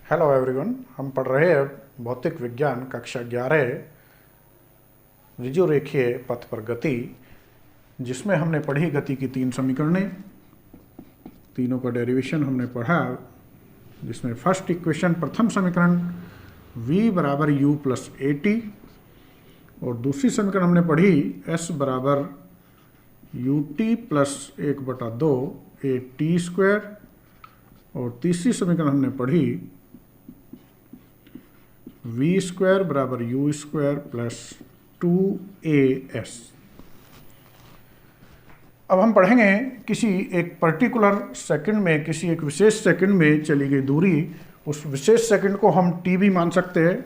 Hello everyone, हम पढ़ रहे हैं भौतिक विज्ञान कक्षा 11 ऋजु रेखीय पथ पर गति, जिसमें हमने पढ़ी गति की 3 समीकरणें। तीनों का डेरिवेशन हमने पढ़ा, जिसमें फर्स्ट इक्वेशन प्रथम समीकरण v बराबर u प्लस ए टी, और दूसरी समीकरण हमने पढ़ी s बराबर U T plus 1/2 A T square, और तीसरी समीकरण हमने पढ़ी v स्क्वायर बराबर u स्क्वायर प्लस 2as। अब हम पढ़ेंगे किसी एक पर्टिकुलर सेकंड में, किसी एक विशेष सेकंड में चली गई दूरी। उस विशेष सेकंड को हम t भी मान सकते हैं,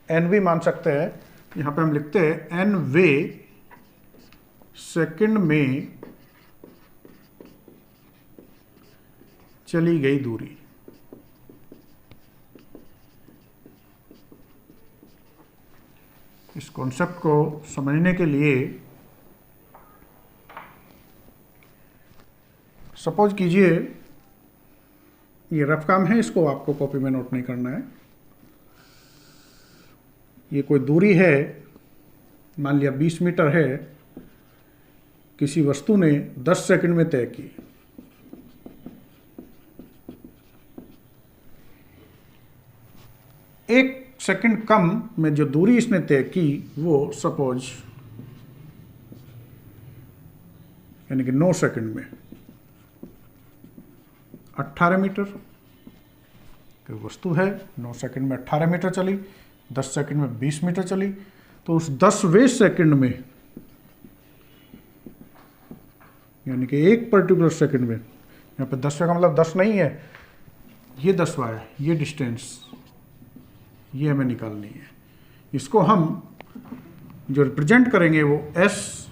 n भी मान सकते हैं। यहाँ पे हम लिखते हैं n वे सेकंड में चली गई दूरी। इस कॉन्सेप्ट को समझने के लिए सपोज कीजिए ये रफ काम है, इसको आपको कॉपी में नोट नहीं करना है। ये कोई दूरी है, मान लिया 20 मीटर है, किसी वस्तु ने 10 सेकंड में तय की। एक सेकंड कम में जो दूरी इसने तय की वो सपोज यानी कि 9 सेकंड में 18 मीटर की वस्तु है। 9 सेकंड में 18 मीटर चली, 10 सेकंड में 20 मीटर चली। तो उस 10वें सेकंड में यानी कि एक पर्टिकुलर सेकंड में, यहाँ पे 10वें का मतलब 10 नहीं है, ये 10वां है, ये डिस्टेंस ये हमें निकालनी है। इसको हम जो रिप्रेजेंट करेंगे वो एस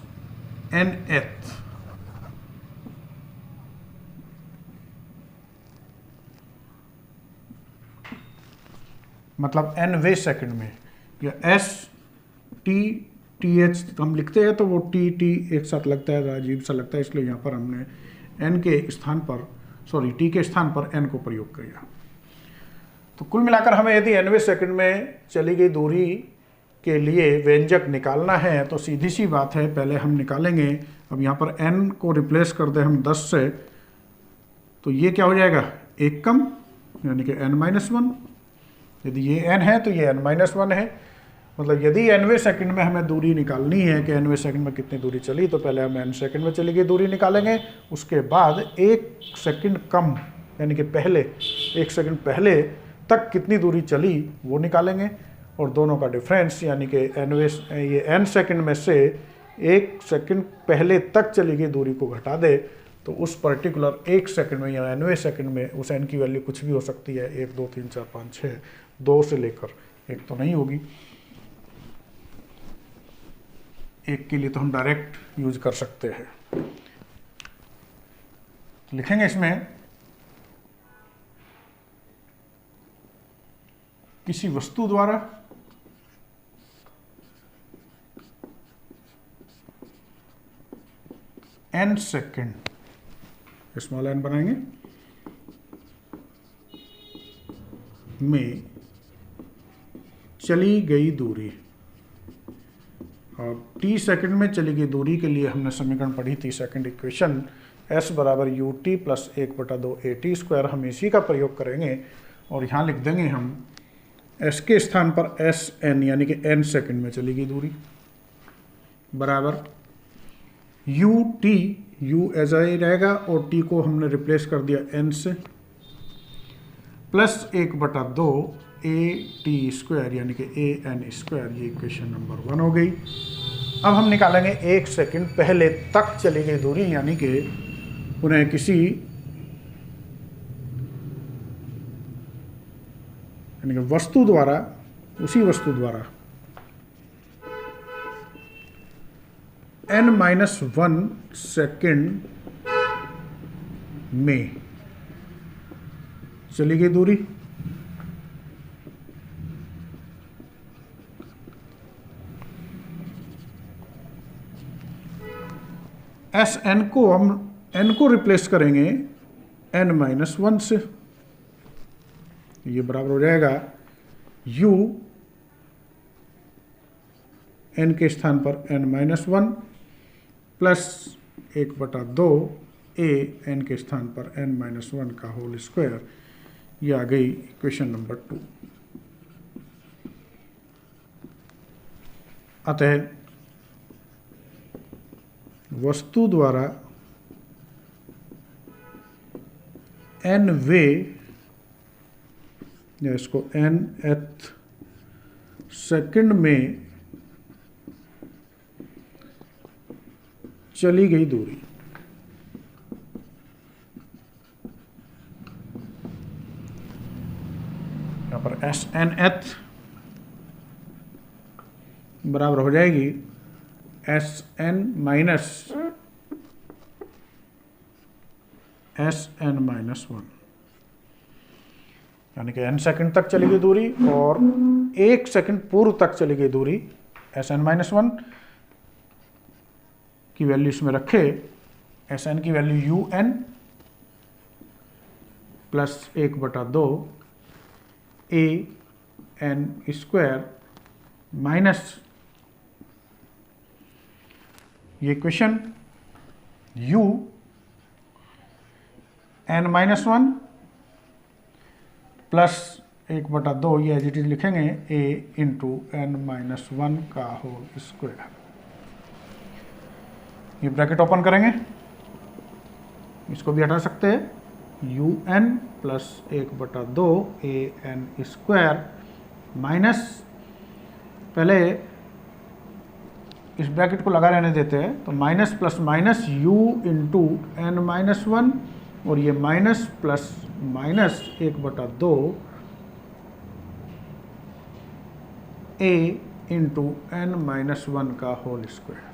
एन एथ, मतलब एन वे सेकंड में, या एस टी टी एच हम लिखते हैं तो वो टी टी एक साथ लगता है, अजीब सा लगता है, इसलिए यहाँ पर हमने एन के स्थान पर टी के स्थान पर एन को प्रयोग किया। तो कुल मिलाकर हमें यदि nवें सेकंड में चली गई दूरी के लिए व्यंजक निकालना है तो सीधी सी बात है, पहले हम निकालेंगे। अब यहाँ पर n को रिप्लेस कर दें हम 10 से, तो ये क्या हो जाएगा, एक कम, यानी कि n-1। यदि ये n है तो ये n-1 है। मतलब यदि nवें सेकंड में हमें दूरी निकालनी है कि nवें सेकंड में कितनी दूरी चली, तो पहले हम n सेकंड में चली गई दूरी निकालेंगे। उसके बाद एक सेकंड कम यानी कि पहले, एक सेकंड पहले तक कितनी दूरी चली वो निकालेंगे, और दोनों का डिफरेंस यानी कि n सेकंड में से एक सेकंड पहले तक चली गई दूरी को घटा दे, तो उस पर्टिकुलर एक सेकंड में या nवें सेकंड में उस n की वैल्यू कुछ भी हो सकती है, 1 2 3 4 5 6, 2 से लेकर 1 तो नहीं होगी। 1 के लिए तो हम डायरेक्ट यूज कर सकते हैं। लिखेंगे इसमें किसी वस्तु द्वारा n सेकंड, स्मॉल n बनाएंगे, में चली गई दूरी। और t सेकंड में चली गई दूरी के लिए हमने समीकरण पढ़ी थी, सेकंड इक्वेशन s बराबर U T plus 1/2 A T square. हम इसी का प्रयोग करेंगे और यहाँ लिख देंगे हम s के स्थान पर एस एन यानी कि n सेकंड में चली गई दूरी बराबर यू टी, यू ऐसा ही रहेगा और t को हमने रिप्लेस कर दिया n से, प्लस 1/2 ए टी स्क्वायर यानी कि ए एन स्क्वायर। ये इक्वेशन नंबर 1 हो गई। अब हम निकालेंगे एक सेकंड पहले तक चली गई दूरी, यानी कि उन्हें किसी यानी कि वस्तु द्वारा, उसी वस्तु द्वारा n-1 सेकंड में चली गई दूरी। एस एन को हम n को रिप्लेस करेंगे n-1 से, ये बराबर हो जाएगा u n के स्थान पर n-1 प्लस 1/2 a n के स्थान पर n-1 का होल स्क्वायर। ये आ गई इक्वेशन नंबर 2। अतः वस्तु द्वारा n वे, या इसको nth सेकंड में चली गई दूरी, यहाँ पर SNth बराबर हो जाएगी Sn माइनस Sn-1, यानी कि n सेकंड तक चली गई दूरी और 1 सेकंड पूर्व तक चली गई दूरी Sn-1 की वैल्यू इसमें रखे। Sn की value un plus 1/2 a n square minus ये इक्वेशन u n-1 प्लस 1/2, ये एज इट इज लिखेंगे a इंटू n-1 का होल स्क्वायर। ये ब्रैकेट ओपन करेंगे, इसको भी हटा सकते हैं, un plus 1/2 a n square minus, पहले इस ब्रैकेट को लगा रहने देते हैं, तो minus plus minus u into n-1 और ये minus plus minus 1/2 a into n-1 का होल स्क्वायर।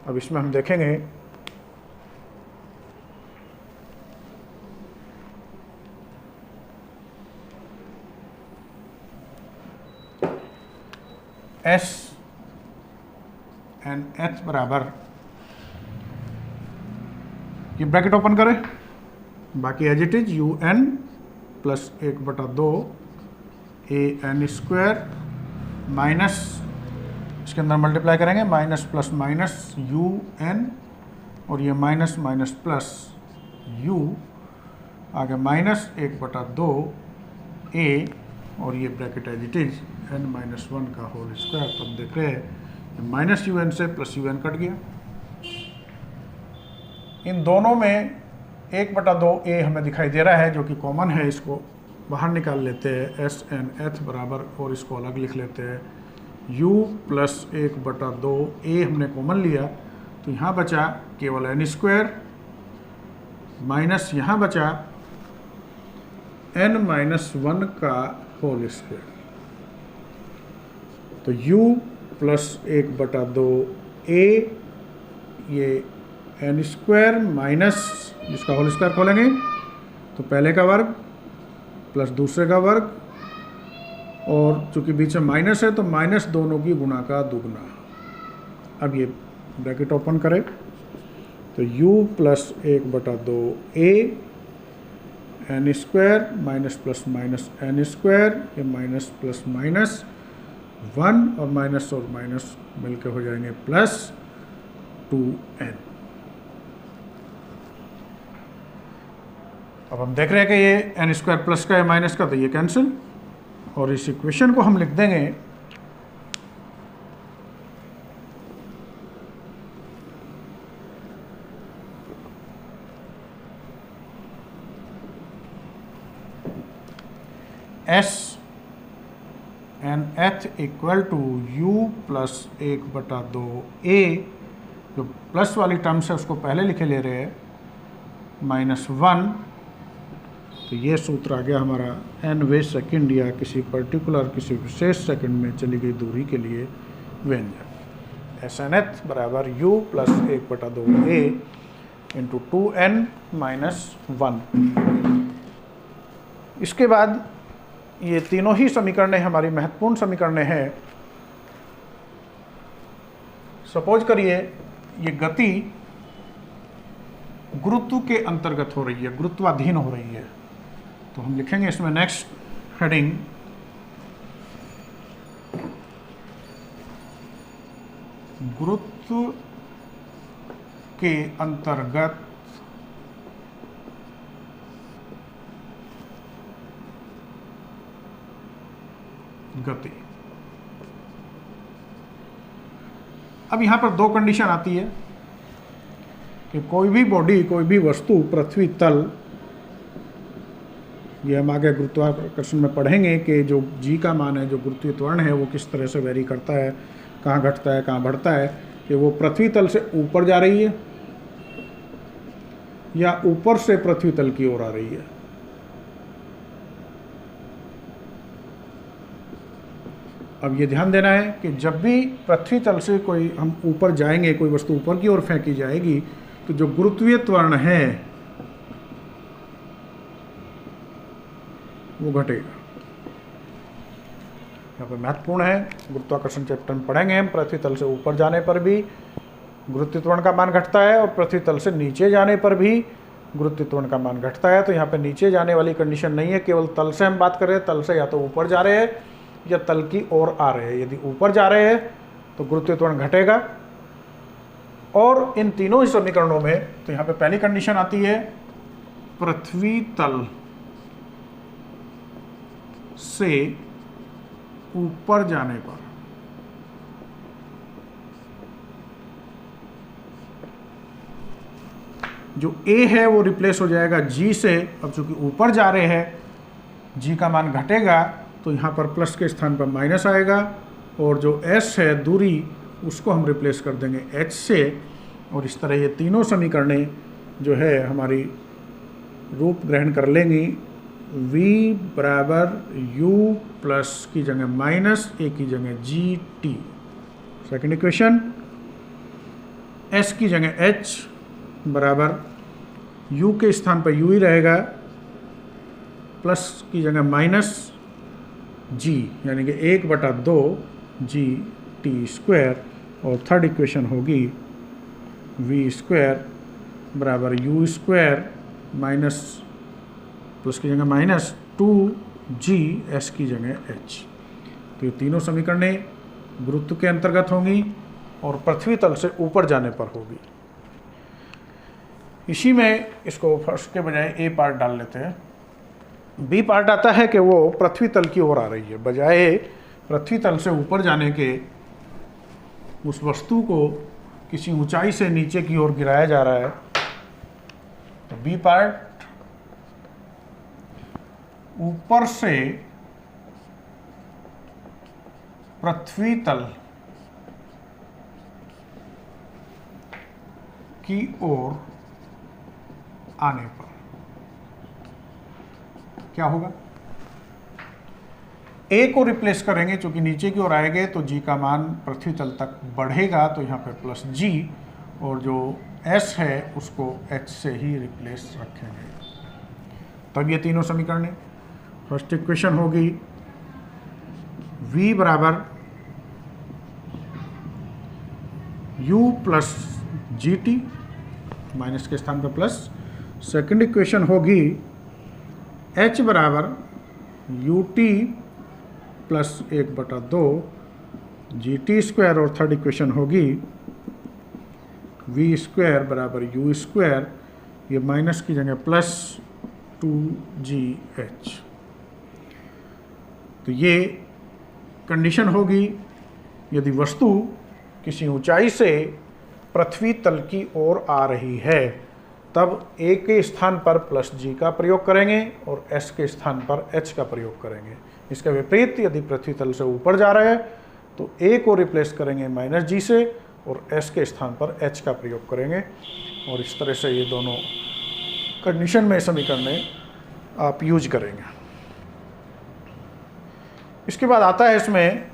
अब इसमें हम देखेंगे Snth बराबर, ये ब्रैकेट ओपन करें, बाकी as it is un plus 1/2 a n square minus, इसके अंदर मल्टीप्लाई करेंगे, माइनस प्लस माइनस un और ये माइनस माइनस प्लस u, आगे माइनस 1/2 a और ये bracket as it is n-1 का होल स्क्वायर। तो हम देख रहे हैं माइनस un से प्लस un कट गया। इन दोनों में 1/2 a हमें दिखाई दे रहा है जो कि कॉमन है, इसको बाहर निकाल लेते हैं Snth बराबर, और इसको अलग लिख लेते हैं u प्लस 1/2 a हमने कॉमन लिया, तो यहाँ बचा केवल n स्क्वायर माइनस यहाँ बचा n-1 का होल स्क्वायर। तो u प्लस 1/2 a, ये n स्क्वायर माइनस, जिसका होल स्क्वायर खोलेंगे तो पहले का वर्ग प्लस दूसरे का वर्ग, और चूंकि बीच में माइनस है तो माइनस दोनों की गुणा का दुगना। अब ये ब्रैकेट ओपन करें, तो u plus 1/2 a n square minus plus minus n square, ये माइनस प्लस माइनस 1 और माइनस मिलकर हो जाएंगे प्लस 2n। अब हम देख रहे हैं कि ये n स्क्वायर प्लस का है माइनस का, तो ये कैंसिल, और इस इक्वेशन को हम लिख देंगे Snth equal to u plus 1/2 a, जो प्लस वाली टर्म्स है उसको पहले लिखे ले रहे हैं, -1। तो ये सूत्र आ गया हमारा n-वे सेकंड या किसी पर्टिकुलर किसी विशेष सेकंड में चली गई दूरी के लिए व्यंजक। Snth बराबर u plus 1/2 a into 2n-1। इसके बाद ये तीनों ही समीकरणें हमारी महत्वपूर्ण समीकरणें हैं। सपोज करिए ये गति गुरुत्व के अंतर्गत हो रही है, गुरुत्वाधीन हो रही है, तो हम लिखेंगे इसमें नेक्स्ट हेडिंग गुरुत्व के अंतर्गत गति। अब यहां पर दो कंडीशन आती है कि कोई भी बॉडी, कोई भी वस्तु पृथ्वी तल, ये हम आगे गुरुत्वाकर्षण में पढ़ेंगे कि जो जी का मान है, जो गुरुत्वीय त्वरण है, वो किस तरह से वेरी करता है, कहाँ घटता है, कहाँ बढ़ता है, कि वो पृथ्वी तल से ऊपर जा रही है या ऊपर से पृथ्वी तल की ओर आ रही है। अब ये ध्यान देना है कि जब भी पृथ्वी तल से कोई हम ऊपर जाएंगे, कोई वस्तु ऊपर की ओर फेंकी जाएगी, तो जो गुरुत्वीय त्वरण है वो घटेगा। यहाँ पर महत्वपूर्ण है, गुरुत्वाकर्षण चैप्टर में पढ़ेंगे हम, पृथ्वी तल से ऊपर जाने पर भी गुरुत्वीय त्वरण का मान घटता है और पृथ्वी तल से नीचे जाने पर भी गुरुत्वीय त्वरण का मान घटता है। तो यहाँ पे नीचे जाने वाली कंडीशन नहीं है, केवल तल से हम बात कर रहे हैं। तल से या तो ऊपर जा रहे हैं या तल की ओर आ रहे हैं। यदि ऊपर जा रहे हैं तो गुरुत्वीय त्वरण घटेगा। और इन तीनों ही समीकरणों में तो यहाँ पे पहली कंडीशन आती है पृथ्वी तल से ऊपर जाने पर जो A है वो रिप्लेस हो जाएगा G से। अब चूंकि ऊपर जा रहे हैं, G का मान घटेगा, तो यहाँ पर प्लस के स्थान पर माइनस आएगा और जो S है दूरी, उसको हम रिप्लेस कर देंगे H से। और इस तरह ये तीनों समीकरणें जो है हमारी रूप ग्रहण कर लेंगी। V बराबर U प्लस की जगह माइनस, A की जगह GT सेकेंड इक्वेशन, S की जगह H बराबर U के स्थान पर U ही रहेगा, प्लस की जगह माइनस G, यानी कि 1/2 GT स्क्वायर। और थर्ड इक्वेशन होगी V स्क्वायर बराबर U स्क्वायर माइनस, प्लस की जगह माइनस 2G S की जगह H। तो ये तीनों समीकरणें गुरुत्व के अंतर्गत होंगी और पृथ्वी तल से ऊपर जाने पर होगी। इसी में इसको फर्स्ट के बजाय A पार्ट डाल लेते हैं। B पार्ट आता है कि वो पृथ्वी तल की ओर आ रही है, बजाय पृथ्वी तल से ऊपर जाने के उस वस्तु को किसी ऊंचाई से नीचे की ओर गिराया जा रहा है। तो B पार्ट ऊपर से पृथ्वी तल की ओर आने पर क्या होगा? A को रिप्लेस करेंगे, चूंकि नीचे की ओर आएंगे तो G का मान पृथ्वी तल तक बढ़ेगा, तो यहाँ पे प्लस G, और जो S है उसको H से ही रिप्लेस रखेंगे। तब ये तीनों समीकरण है। फर्स्ट इक्वेशन होगी V बराबर U प्लस GT, माइनस के स्थान पर प्लस। सेकंड इक्वेशन होगी H बराबर UT प्लस 1/2 GT स्क्वायर। और थर्ड इक्वेशन होगी V स्क्वायर बराबर U स्क्वायर, ये माइनस की जगह प्लस 2GH। तो ये कंडीशन होगी यदि वस्तु किसी ऊंचाई से पृथ्वी तल की ओर आ रही है, तब A के स्थान पर प्लस G का प्रयोग करेंगे और S के स्थान पर H का प्रयोग करेंगे। इसका विपरीत यदि पृथ्वी तल से ऊपर जा रहे हैं तो A को रिप्लेस करेंगे माइनस G से और S के स्थान पर H का प्रयोग करेंगे। और इस तरह से ये दोनों कंडीशन में समीकरण आप यूज करेंगे। इसके बाद आता है इसमें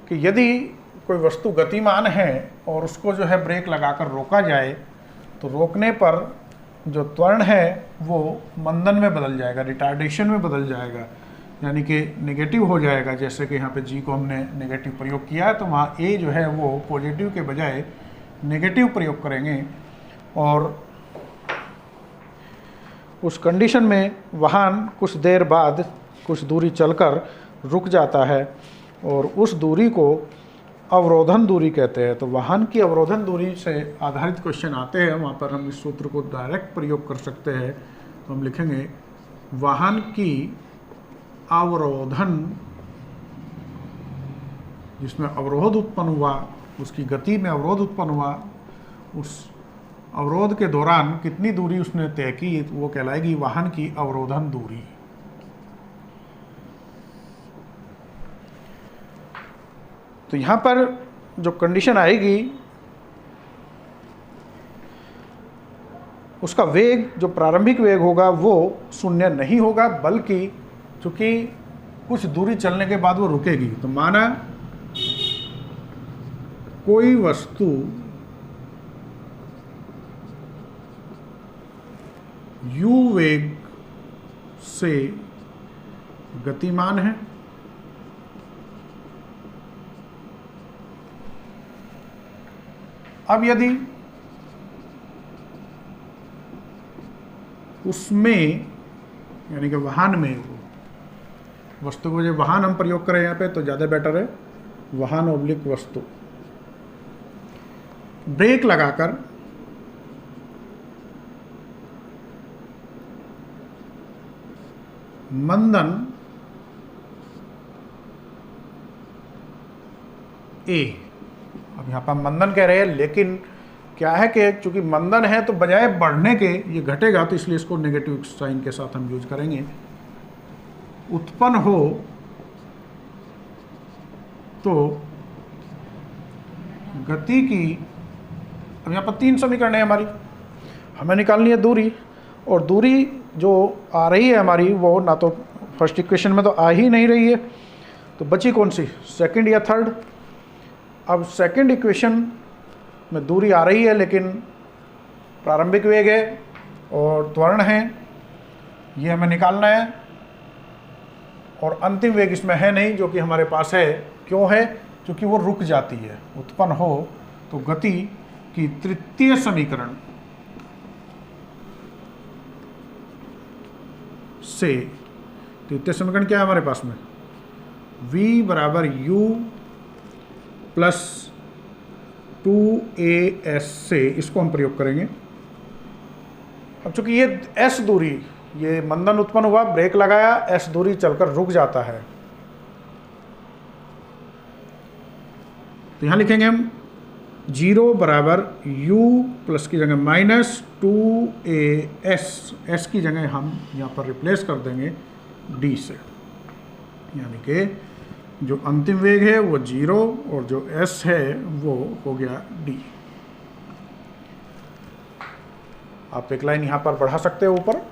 कि यदि कोई वस्तु गतिमान है और उसको जो है ब्रेक लगाकर रोका जाए, तो रोकने पर जो त्वरण है वो मंदन में बदल जाएगा, रिटार्डेशन में बदल जाएगा, यानी कि नेगेटिव हो जाएगा। जैसे कि यहाँ पे G को हमने नेगेटिव प्रयोग किया है, तो वहाँ A जो है वो पॉजिटिव के बजाय नेगेटिव प्रयोग करेंगे और उस कंडीशन में वाहन कुछ देर बाद कुछ दूरी चलकर रुक जाता है और उस दूरी को अवरोधन दूरी कहते हैं। तो वाहन की अवरोधन दूरी से आधारित क्वेश्चन आते हैं, वहाँ पर हम इस सूत्र को डायरेक्ट प्रयोग कर सकते हैं। तो हम लिखेंगे वाहन की अवरोधन, जिसमें अवरोध उत्पन्न हुआ, उसकी गति में अवरोध उत्पन्न हुआ, उस अवरोध के दौरान कितनी दूरी उसने तय की, वो कहलाएगी वाहन की अवरोधन दूरी। तो यहाँ पर जो कंडीशन आएगी, उसका वेग, जो प्रारंभिक वेग होगा वो शून्य नहीं होगा, बल्कि चूंकि कुछ दूरी चलने के बाद वो रुकेगी। तो माना कोई वस्तु u वेग से गतिमान है, अब यदि उसमें, यानी कि वाहन में, वस्तु को जो वाहन हम प्रयोग करें यहाँ पे तो ज़्यादा बेटर है, वाहन ऑब्लिक वस्तु, ब्रेक लगाकर मंदन ए, अब यहाँ पर मंदन कह रहे हैं, लेकिन क्या है कि चूंकि मंदन है तो बजाय बढ़ने के ये घटेगा, तो इसलिए इसको नेगेटिव साइन के साथ हम यूज करेंगे। उत्पन्न हो तो गति की, अब यहाँ पर 3 समीकरण है हमारी, हमें निकालनी है दूरी, और दूरी जो आ रही है हमारी वो ना तो फर्स्ट इक्वेशन में तो आ ही नहीं रही है, तो बची कौन सी, सेकंड या थर्ड। अब सेकंड इक्वेशन में दूरी आ रही है, लेकिन प्रारंभिक वेग है और त्वरण है, ये हमें निकालना है, और अंतिम वेग इसमें है नहीं, जो कि हमारे पास है। क्यों है? क्योंकि वो रुक जाती है। उत्पन्न हो तो गति की तृतीय समीकरण से, तृतीय समीकरण क्या है हमारे पास में, v बराबर u प्लस 2as से इसको हम प्रयोग करेंगे। अब चूंकि ये s दूरी, ये मंदन उत्पन्न हुआ, ब्रेक लगाया, s दूरी चलकर रुक जाता है, तो यहां लिखेंगे हम 0 बराबर u प्लस की जगह माइनस 2as, s की जगह हम यहाँ पर रिप्लेस कर देंगे d से, यानी कि जो अंतिम वेग है वो 0 और जो s है वो हो गया d। आप एक लाइन यहाँ पर बढ़ा सकते हो ऊपर।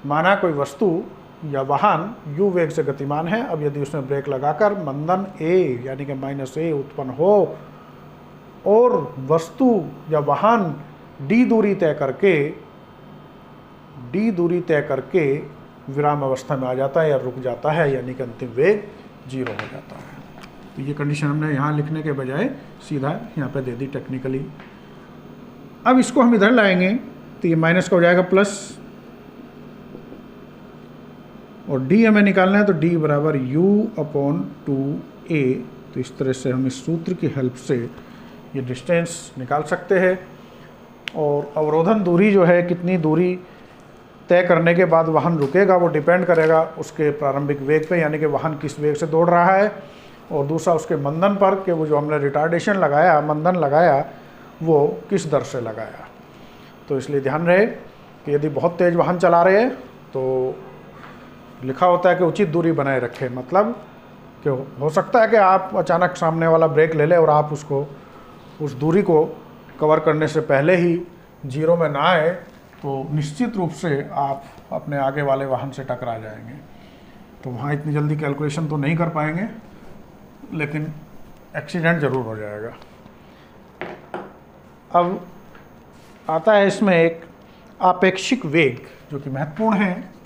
माना कोई वस्तु या वाहन u वेग से गतिमान है, अब यदि उसने ब्रेक लगाकर मंदन a यानी कि -a उत्पन्न हो और वस्तु या वाहन d दूरी तय करके विराम अवस्था में आ जाता है या रुक जाता है, यानी कि अंतिम वेग 0 हो जाता है। तो ये कंडीशन हमने यहाँ लिखने के बजाय सीधा यहाँ पे दे दी टेक्निकली। अब इसको हम इधर लाएंगे तो ये माइनस का हो जाएगा प्लस, और d हमें निकालना है, तो d बराबर u/2a। तो इस तरह से हम इस सूत्र की हेल्प से ये डिस्टेंस निकाल सकते हैं। और अवरोधन दूरी जो है, कितनी दूरी तय करने के बाद वाहन रुकेगा, वो डिपेंड करेगा उसके प्रारंभिक वेग पे, यानी कि वाहन किस वेग से दौड़ रहा है, और दूसरा उसके मंदन पर, कि वो जो हमने रिटार्डेशन लगाया, मंदन लगाया, वो किस दर से लगाया। तो इसलिए ध्यान रहे कि यदि बहुत तेज़ वाहन चला रहे हैं तो लिखा होता है कि उचित दूरी बनाए रखें, मतलब कि हो सकता है कि आप अचानक सामने वाला ब्रेक ले ले और आप उसको, उस दूरी को कवर करने से पहले ही 0 में ना आए, तो निश्चित रूप से आप अपने आगे वाले वाहन से टकरा जाएंगे। तो वहाँ इतनी जल्दी कैलकुलेशन तो नहीं कर पाएंगे, लेकिन एक्सीडेंट ज़रूर हो जाएगा। अब आता है इसमें एक आपेक्षिक वेग, जो कि महत्वपूर्ण है।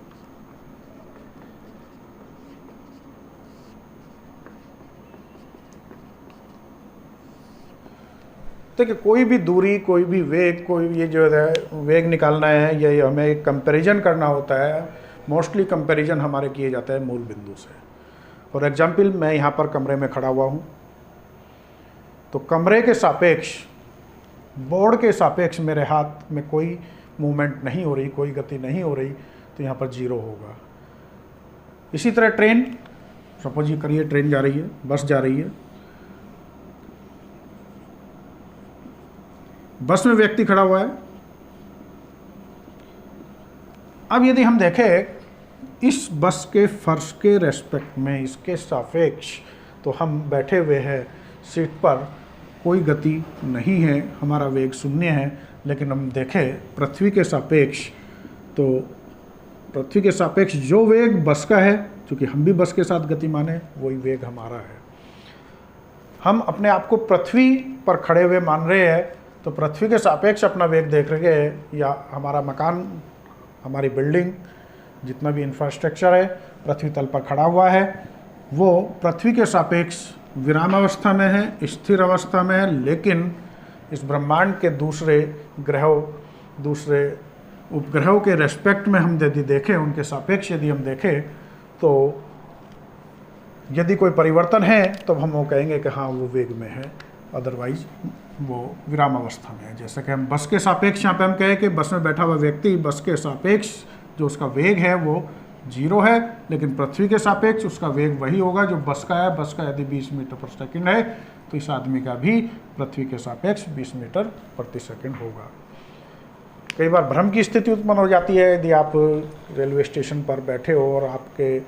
देखिए कोई भी दूरी, कोई भी वेग, कोई ये जो है वेग निकालना है या ये हमें एक कंपैरिजन करना होता है, मोस्टली कंपैरिजन हमारे किए जाता है मूल बिंदु से। फॉर एग्जांपल मैं यहाँ पर कमरे में खड़ा हुआ हूँ, तो कमरे के सापेक्ष, बोर्ड के सापेक्ष मेरे हाथ में कोई मूवमेंट नहीं हो रही, कोई गति नहीं हो रही, तो यहाँ पर 0 होगा। इसी तरह ट्रेन, सपोज ये करिए ट्रेन जा रही है, बस जा रही है, बस में व्यक्ति खड़ा हुआ है। अब यदि हम देखें इस बस के फर्श के रेस्पेक्ट में, इसके सापेक्ष, तो हम बैठे हुए हैं सीट पर, कोई गति नहीं है, हमारा वेग 0 है। लेकिन हम देखें पृथ्वी के सापेक्ष, तो पृथ्वी के सापेक्ष जो वेग बस का है, क्योंकि हम भी बस के साथ गतिमान है, वही वेग हमारा है। हम अपने आप को पृथ्वी पर खड़े हुए मान रहे हैं, तो पृथ्वी के सापेक्ष अपना वेग देख रहे हैं, या हमारा मकान, हमारी बिल्डिंग, जितना भी इंफ्रास्ट्रक्चर है पृथ्वी तल पर खड़ा हुआ है, वो पृथ्वी के सापेक्ष विराम अवस्था में है, स्थिर अवस्था में है। लेकिन इस ब्रह्मांड के दूसरे ग्रहों, दूसरे उपग्रहों के रेस्पेक्ट में हम यदि देखें, उनके सापेक्ष यदि हम देखें, तो यदि कोई परिवर्तन है तो हम वो कहेंगे कि हाँ वो वेग में है, अदरवाइज वो विराम अवस्था में है। जैसे कि हम बस के सापेक्ष, यहाँ पे हम कहें कि बस में बैठा हुआ व्यक्ति, बस के सापेक्ष जो उसका वेग है वो 0 है, लेकिन पृथ्वी के सापेक्ष उसका वेग वही होगा जो बस का है। बस का यदि 20 मीटर पर सेकंड है, तो इस आदमी का भी पृथ्वी के सापेक्ष 20 मीटर प्रति सेकंड होगा। कई बार भ्रम की स्थिति उत्पन्न हो जाती है, यदि आप रेलवे स्टेशन पर बैठे हो और आपके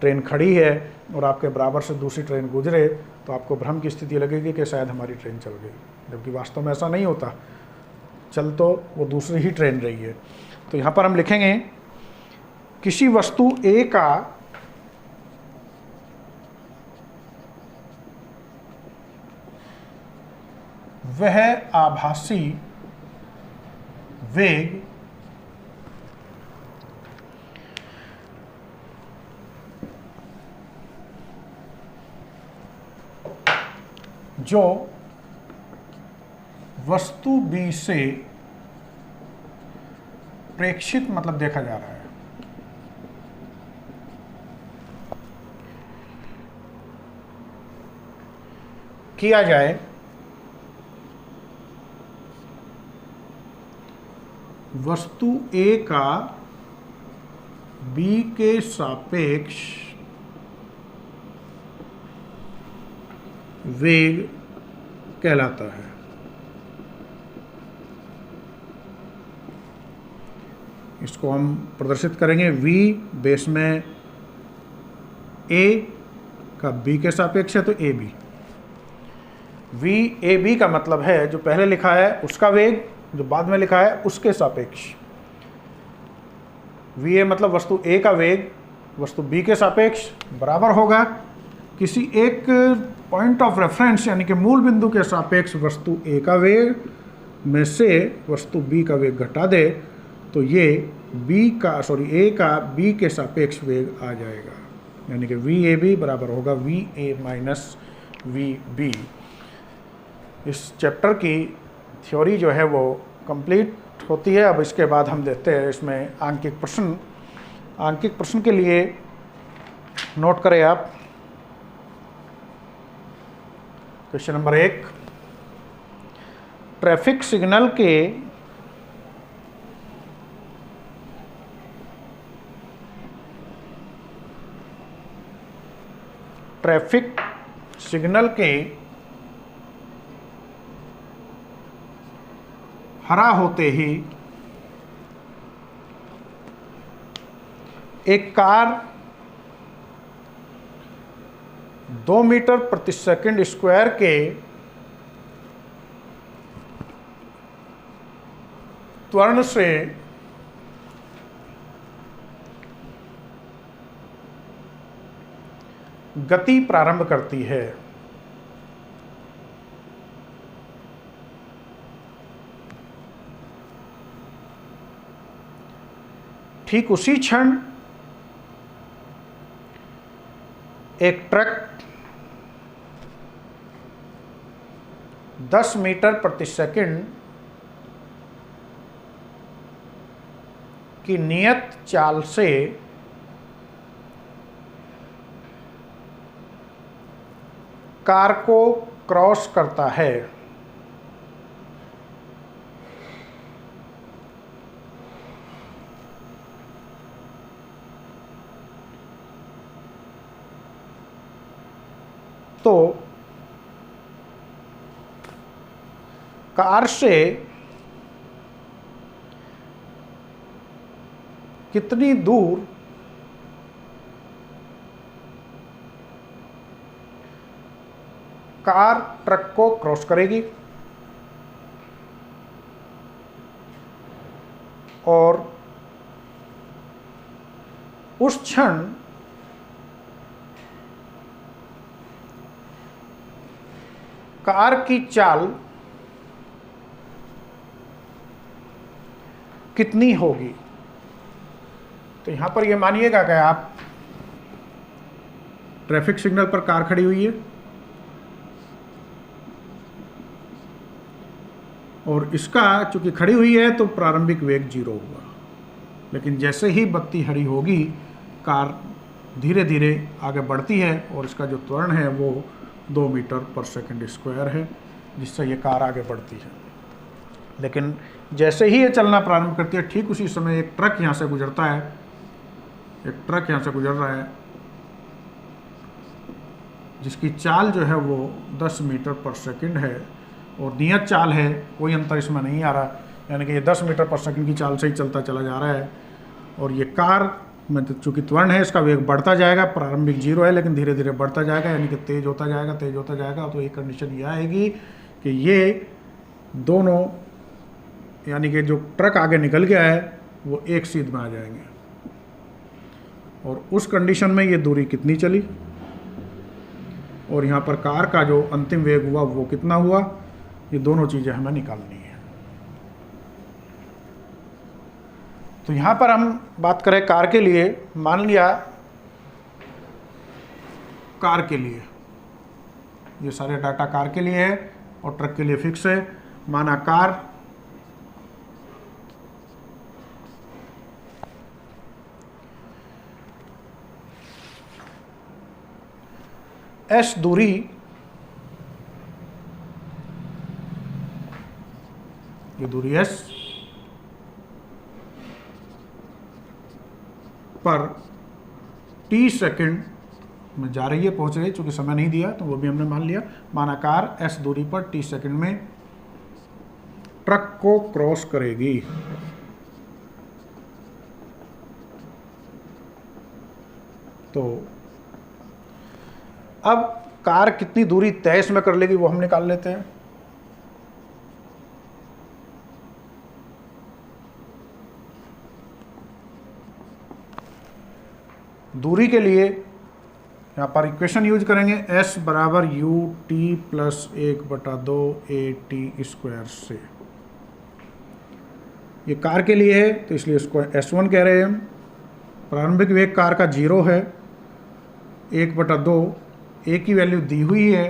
ट्रेन खड़ी है और आपके बराबर से दूसरी ट्रेन गुजरे, तो आपको भ्रम की स्थिति लगेगी कि शायद हमारी ट्रेन चल गई, जबकि वास्तव में ऐसा नहीं होता, चल तो वो दूसरी ही ट्रेन रही है। तो यहाँ पर हम लिखेंगे किसी वस्तु A का वह आभासी वेग जो वस्तु B से प्रेक्षित, मतलब देखा जा रहा है, किया जाए, वस्तु A का B के सापेक्ष वेग कहलाता है। इसको हम प्रदर्शित करेंगे, v बेस में a का b के सापेक्ष है, तो ab। v ab का मतलब है जो पहले लिखा है उसका वेग, जो बाद में लिखा है उसके सापेक्ष। va मतलब वस्तु a का वेग वस्तु b के सापेक्ष बराबर होगा किसी एक पॉइंट ऑफ रेफरेंस, यानी कि मूल बिंदु के सापेक्ष वस्तु a का वेग में से वस्तु b का वेग घटा दे, तो ये a का b के सापेक्ष वेग आ जाएगा, यानी कि VAB बराबर होगा VA माइनस VB। इस चैप्टर की थ्योरी जो है वो कंप्लीट होती है। अब इसके बाद हम देखते हैं इसमें आंकिक प्रश्न। आंकिक प्रश्न के लिए नोट करें आप, क्वेश्चन नंबर 1, ट्रैफिक सिग्नल के हरा होते ही एक कार 2 मीटर प्रति सेकंड स्क्वायर के त्वरण से गति प्रारंभ करती है। ठीक उसी क्षण एक ट्रक 10 मीटर प्रति सेकंड की नियत चाल से कार को क्रॉस करता है। तो कार से कितनी दूर कार ट्रक को क्रॉस करेगी और उस क्षण कार की चाल कितनी होगी। तो यहां पर ये मानिएगा कि आप ट्रैफिक सिग्नल पर कार खड़ी हुई है और इसका चूंकि खड़ी हुई है तो प्रारंभिक वेग 0 हुआ, लेकिन जैसे ही बत्ती हरी होगी कार धीरे धीरे आगे बढ़ती है और इसका जो त्वरण है वो 2 मीटर पर सेकंड स्क्वायर है, जिससे ये कार आगे बढ़ती है। लेकिन जैसे ही ये चलना प्रारंभ करती है ठीक उसी समय एक ट्रक यहाँ से गुजरता है, एक ट्रक यहाँ से गुजर रहा है जिसकी चाल जो है वो 10 मीटर पर सेकंड है और नियत चाल है, कोई अंतर इसमें नहीं आ रहा, यानी कि ये 10 मीटर पर सेकंड की चाल से ही चलता चला जा रहा है। और ये कार में चूँकि त्वरण है इसका वेग बढ़ता जाएगा, प्रारंभिक 0 है लेकिन धीरे धीरे बढ़ता जाएगा, यानी कि तेज होता जाएगा। तो एक कंडीशन ये आएगी कि ये दोनों यानी कि जो ट्रक आगे निकल गया है वो एक सीध में आ जाएंगे और उस कंडीशन में ये दूरी कितनी चली और यहाँ पर कार का जो अंतिम वेग हुआ वो कितना हुआ, ये दोनों चीज़ें हमें निकालनी है। तो यहाँ पर हम बात करें कार के लिए, मान लिया कार के लिए ये सारे डाटा कार के लिए है और ट्रक के लिए फिक्स है। माना कार S दूरी ये दूरी S पर t सेकंड में जा रही है, पहुंच रही है, चूंकि समय नहीं दिया तो वो भी हमने मान लिया। माना कार S दूरी पर t सेकंड में ट्रक को क्रॉस करेगी। तो अब कार कितनी दूरी तय इसमें कर लेगी वो हम निकाल लेते हैं। दूरी के लिए यहाँ पर इक्वेशन यूज करेंगे S बराबर U T plus 1/2 AT square से। ये कार के लिए है तो इसलिए इसको S1 कह रहे हैं हम। प्रारंभिक वेग कार का 0 है, 1/2 A की वैल्यू दी हुई है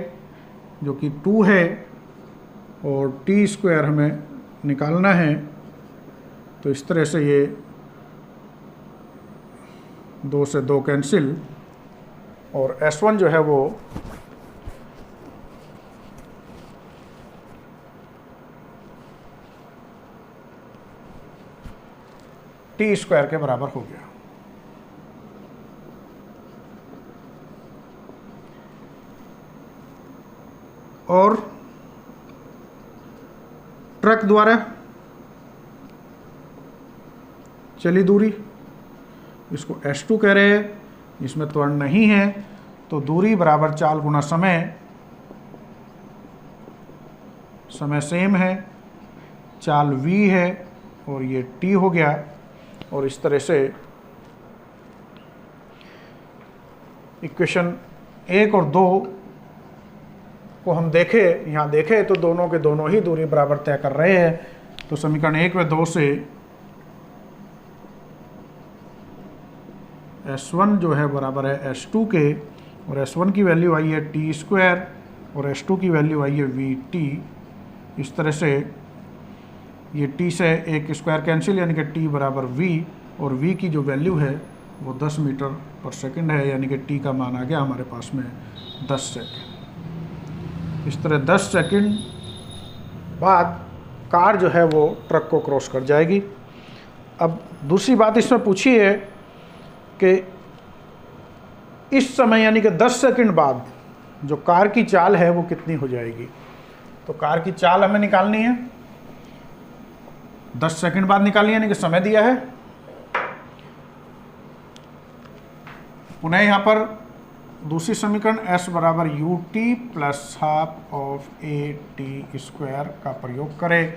जो कि 2 है और t स्क्वायर हमें निकालना है। तो इस तरह से ये 2 से 2 कैंसिल और S1 जो है वो t स्क्वायर के बराबर हो गया। और ट्रक द्वारा चली दूरी इसको S2 कह रहे हैं, इसमें त्वरण नहीं है तो दूरी बराबर चाल गुना समय, समय सेम है, चाल v है और ये t हो गया। और इस तरह से इक्वेशन 1 और 2 को हम देखें, यहाँ देखें तो दोनों के दोनों ही दूरी बराबर तय कर रहे हैं। तो समीकरण 1 व 2 से S1 जो है बराबर है S2 के, और S1 की वैल्यू आई है t स्क्वायर और S2 की वैल्यू आई है VT इस तरह से ये t से एक स्क्वायर कैंसिल, यानी कि t बराबर v, और v की जो वैल्यू है वो 10 मीटर पर सेकंड है, यानी कि t का मान आ गया हमारे पास में 10 सेकंड। इस तरह 10 सेकंड बाद कार जो है वो ट्रक को क्रॉस कर जाएगी। अब दूसरी बात इसमें पूछी है कि इस समय यानी कि 10 सेकंड बाद जो कार की चाल है वो कितनी हो जाएगी। तो कार की चाल हमें निकालनी है, 10 सेकंड बाद निकालनी है, यानी कि समय दिया है। पुनः यहाँ पर दूसरी समीकरण s बराबर U T plus half of A T square का प्रयोग करें।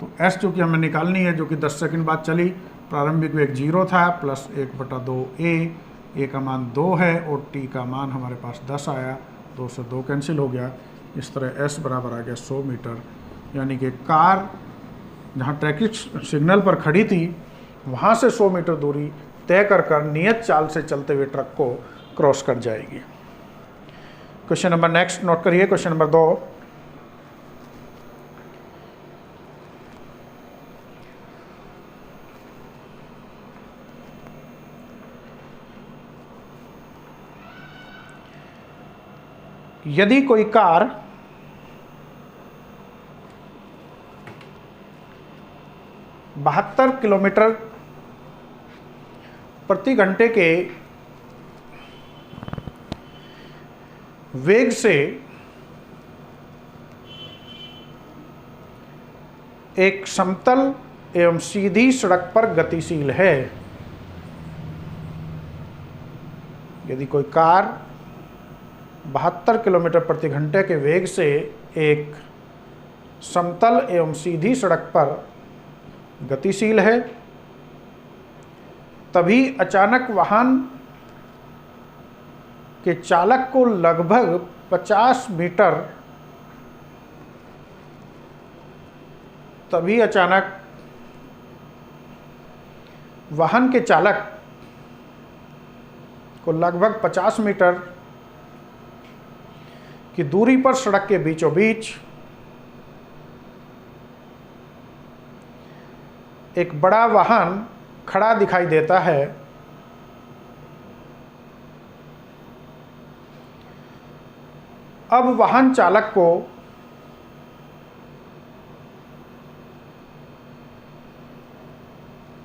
तो s जो कि हमें निकालनी है, जो कि 10 सेकंड बाद चली, प्रारंभिक वेग 0 था, प्लस 1/2 a का मान 2 है और t का मान हमारे पास 10 आया, 2 से 2 कैंसिल हो गया। इस तरह s बराबर आ गया 100 मीटर, यानी कि कार जहाँ ट्रैफिक सिग्नल पर खड़ी थी वहाँ से 100 मीटर दूरी तय कर नियत चाल से चलते हुए ट्रक को क्रॉस कर जाएगी। क्वेश्चन नंबर नेक्स्ट नोट करिए, क्वेश्चन नंबर 2। यदि कोई कार बहत्तर किलोमीटर प्रति घंटे के वेग से एक समतल एवं सीधी सड़क पर गतिशील है। यदि कोई कार 72 किलोमीटर प्रति घंटे के वेग से एक समतल एवं सीधी सड़क पर गतिशील है, तभी अचानक वाहन के चालक को लगभग 50 मीटर तभी अचानक वाहन के चालक को लगभग 50 मीटर की दूरी पर सड़क के बीचों बीच एक बड़ा वाहन खड़ा दिखाई देता है। अब वाहन चालक को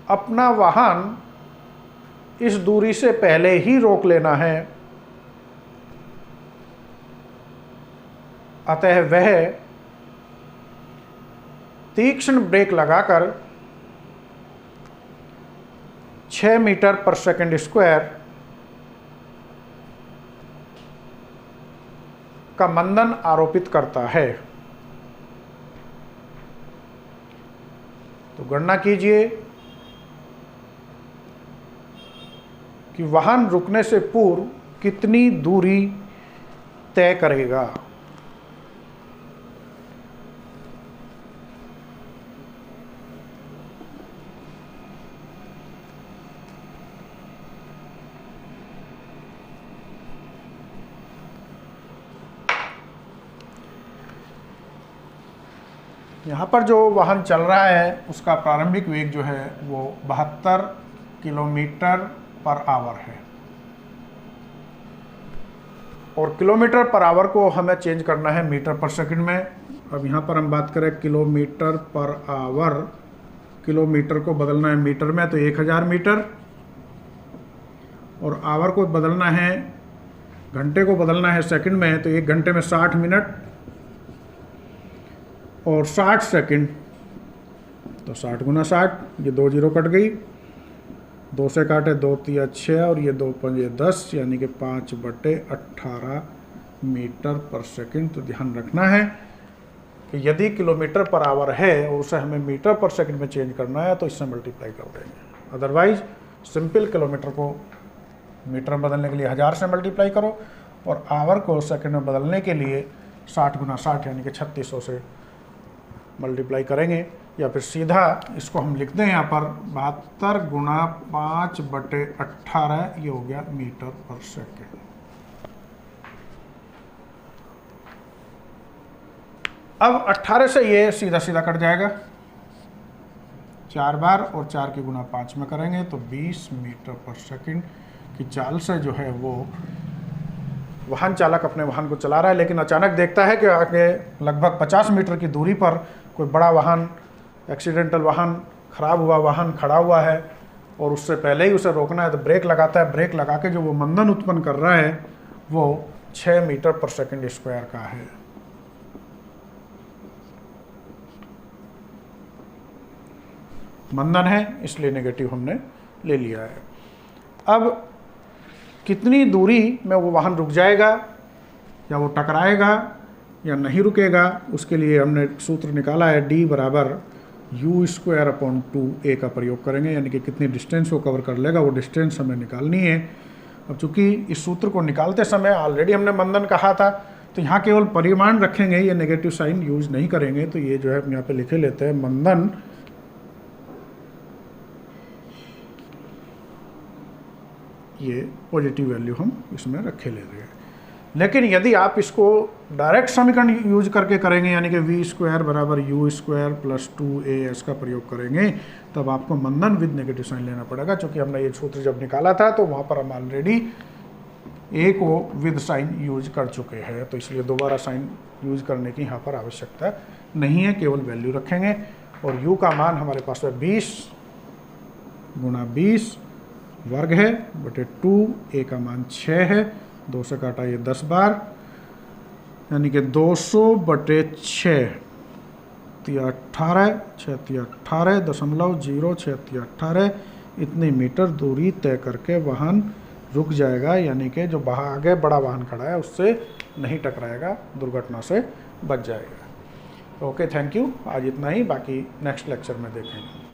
अपना वाहन इस दूरी से पहले ही रोक लेना है, अतः वह तीक्ष्ण ब्रेक लगाकर 6 मीटर पर सेकंड स्क्वायर का मंदन आरोपित करता है। तो गणना कीजिए कि वाहन रुकने से पूर्व कितनी दूरी तय करेगा। यहाँ पर जो वाहन चल रहा है उसका प्रारंभिक वेग जो है वो 72 किलोमीटर पर आवर है, और किलोमीटर पर आवर को हमें चेंज करना है मीटर पर सेकंड में। अब यहाँ पर हम बात करें किलोमीटर पर आवर, किलोमीटर को बदलना है मीटर में तो 1000 मीटर, और आवर को बदलना है, घंटे को बदलना है सेकंड में तो 1 घंटे में 60 मिनट और 60 सेकंड, तो 60 गुना 60, ये 2 जीरो कट गई, 2 से काटे 2 तिया 6 और ये 2 पंजे 10, यानी कि 5/18 मीटर पर सेकंड। तो ध्यान रखना है कि यदि किलोमीटर पर आवर है और उसे हमें मीटर पर सेकंड में चेंज करना है तो इससे मल्टीप्लाई कर देंगे। अदरवाइज सिंपल किलोमीटर को मीटर में बदलने के लिए 1000 से मल्टीप्लाई करो, और आवर को सेकंड में बदलने के लिए 60 गुना 60 यानी कि 3600 से मल्टीप्लाई करेंगे, या फिर सीधा इसको हम लिखते हैं यहाँ पर 72 गुना 5/18, ये हो गया मीटर पर सेकेंड। अब 18 से ये सीधा सीधा कट जाएगा 4 बार, और 4 की गुणा 5 में करेंगे तो 20 मीटर पर सेकंड की चाल से जो है वो वाहन चालक अपने वाहन को चला रहा है, लेकिन अचानक देखता है कि आगे लगभग 50 मीटर की दूरी पर कोई बड़ा वाहन, एक्सीडेंटल वाहन, खराब हुआ वाहन खड़ा हुआ है और उससे पहले ही उसे रोकना है तो ब्रेक लगाता है। ब्रेक लगा के जो वो मंदन उत्पन्न कर रहा है वो 6 मीटर पर सेकंड स्क्वायर का है। मंदन है इसलिए नेगेटिव हमने ले लिया है। अब कितनी दूरी में वो वाहन रुक जाएगा या वो टकराएगा या नहीं रुकेगा, उसके लिए हमने सूत्र निकाला है d बराबर u² / 2a का प्रयोग करेंगे, यानी कि कितनी डिस्टेंस वो कवर कर लेगा वो डिस्टेंस हमें निकालनी है। अब चूंकि इस सूत्र को निकालते समय ऑलरेडी हमने मंदन कहा था तो यहाँ केवल परिमाण रखेंगे, ये नेगेटिव साइन यूज नहीं करेंगे। तो ये जो है हम यहाँ पे लिखे लेते हैं मंदन ये पॉजिटिव वैल्यू हम इसमें रखे ले रहे हैं। लेकिन यदि आप इसको डायरेक्ट समीकरण यूज करके करेंगे, यानी कि v² बराबर u² + 2as का प्रयोग करेंगे, तब आपको मंदन विद नेगेटिव साइन लेना पड़ेगा। क्योंकि हमने ये सूत्र जब निकाला था तो वहाँ पर हम ऑलरेडी a को विद साइन यूज कर चुके हैं, तो इसलिए दोबारा साइन यूज करने की यहाँ पर आवश्यकता नहीं है, केवल वैल्यू रखेंगे। और u का मान हमारे पास है 20 × 20 वर्ग है बटे 2, a का मान 6 है, 2 से काटा ये 10 बार, यानी कि 200 बटे 6 18, 6 18, 0.06 18 इतनी मीटर दूरी तय करके वाहन रुक जाएगा, यानी कि जो आगे बड़ा वाहन खड़ा है उससे नहीं टकराएगा, दुर्घटना से बच जाएगा। Okay, thank you. आज इतना ही, बाकी नेक्स्ट लेक्चर में देखेंगे।